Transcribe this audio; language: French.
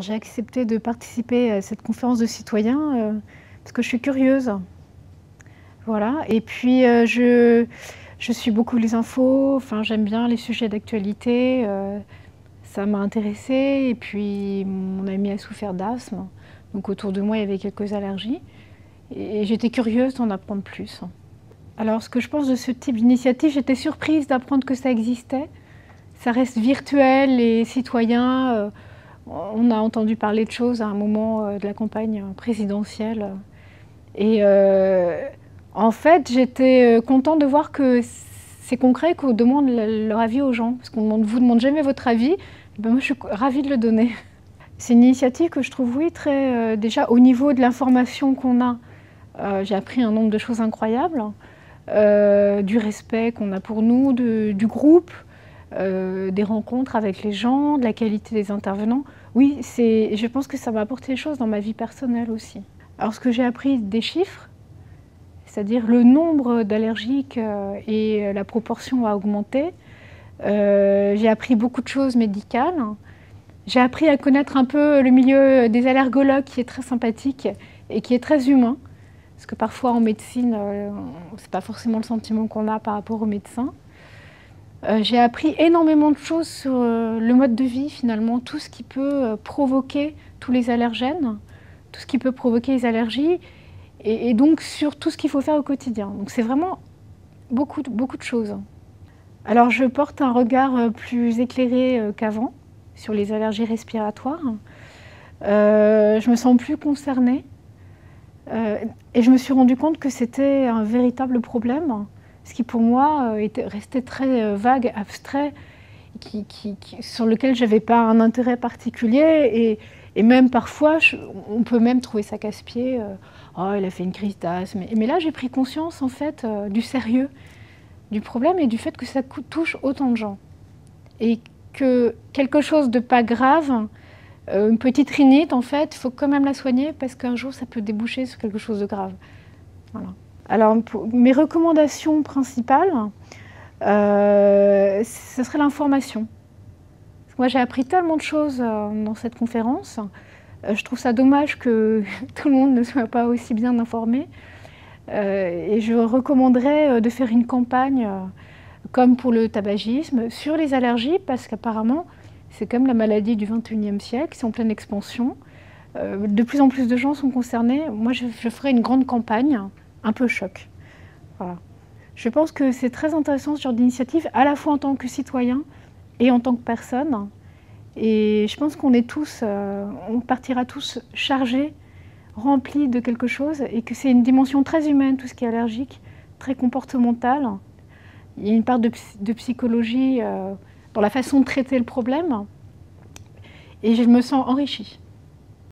J'ai accepté de participer à cette conférence de citoyens, parce que je suis curieuse. Voilà et puis, je suis beaucoup les infos, enfin j'aime bien les sujets d'actualité, ça m'a intéressée et puis mon ami a souffert d'asthme, donc autour de moi il y avait quelques allergies et j'étais curieuse d'en apprendre plus. Alors ce que je pense de ce type d'initiative, j'étais surprise d'apprendre que ça existait. Ça reste virtuel et citoyen, on a entendu parler de choses à un moment, de la campagne présidentielle et en fait, j'étais, contente de voir que c'est concret, qu'on demande leur avis aux gens. Parce qu'on ne vous demande jamais votre avis, ben moi je suis ravie de le donner. C'est une initiative que je trouve, oui, très, déjà au niveau de l'information qu'on a, j'ai appris un nombre de choses incroyables, du respect qu'on a pour nous, du groupe, des rencontres avec les gens, de la qualité des intervenants. Oui, je pense que ça m'a apporté des choses dans ma vie personnelle aussi. Alors ce que j'ai appris des chiffres, c'est-à-dire le nombre d'allergiques et la proportion a augmenté. J'ai appris beaucoup de choses médicales. J'ai appris à connaître un peu le milieu des allergologues qui est très sympathique et qui est très humain. Parce que parfois en médecine, c'est pas forcément le sentiment qu'on a par rapport aux médecins. J'ai appris énormément de choses sur le mode de vie finalement, tout ce qui peut provoquer tous les allergènes, tout ce qui peut provoquer les allergies. Et donc sur tout ce qu'il faut faire au quotidien. Donc c'est vraiment beaucoup de choses. Alors je porte un regard plus éclairé qu'avant sur les allergies respiratoires. Je me sens plus concernée et je me suis rendu compte que c'était un véritable problème, ce qui pour moi restait très vague, abstrait, sur lequel je n'avais pas un intérêt particulier et même parfois on peut même trouver ça casse-pied. Oh, il a fait une crise d'asthme. Mais là, j'ai pris conscience en fait du sérieux du problème et du fait que ça touche autant de gens. Et que quelque chose de pas grave, une petite rhinite, en fait, il faut quand même la soigner parce qu'un jour, ça peut déboucher sur quelque chose de grave. Voilà. Alors, mes recommandations principales, ce serait l'information. Moi, j'ai appris tellement de choses dans cette conférence. Je trouve ça dommage que tout le monde ne soit pas aussi bien informé. Et je recommanderais de faire une campagne, comme pour le tabagisme, sur les allergies, parce qu'apparemment, c'est comme la maladie du XXIe siècle, c'est en pleine expansion. De plus en plus de gens sont concernés. Moi, je ferais une grande campagne, un peu choc. Voilà. Je pense que c'est très intéressant ce genre d'initiative, à la fois en tant que citoyen et en tant que personne. Et je pense qu'on est tous, on partira tous chargés, remplis de quelque chose, et que c'est une dimension très humaine, tout ce qui est allergique, très comportementale. Il y a une part de psychologie dans la façon de traiter le problème, et je me sens enrichie.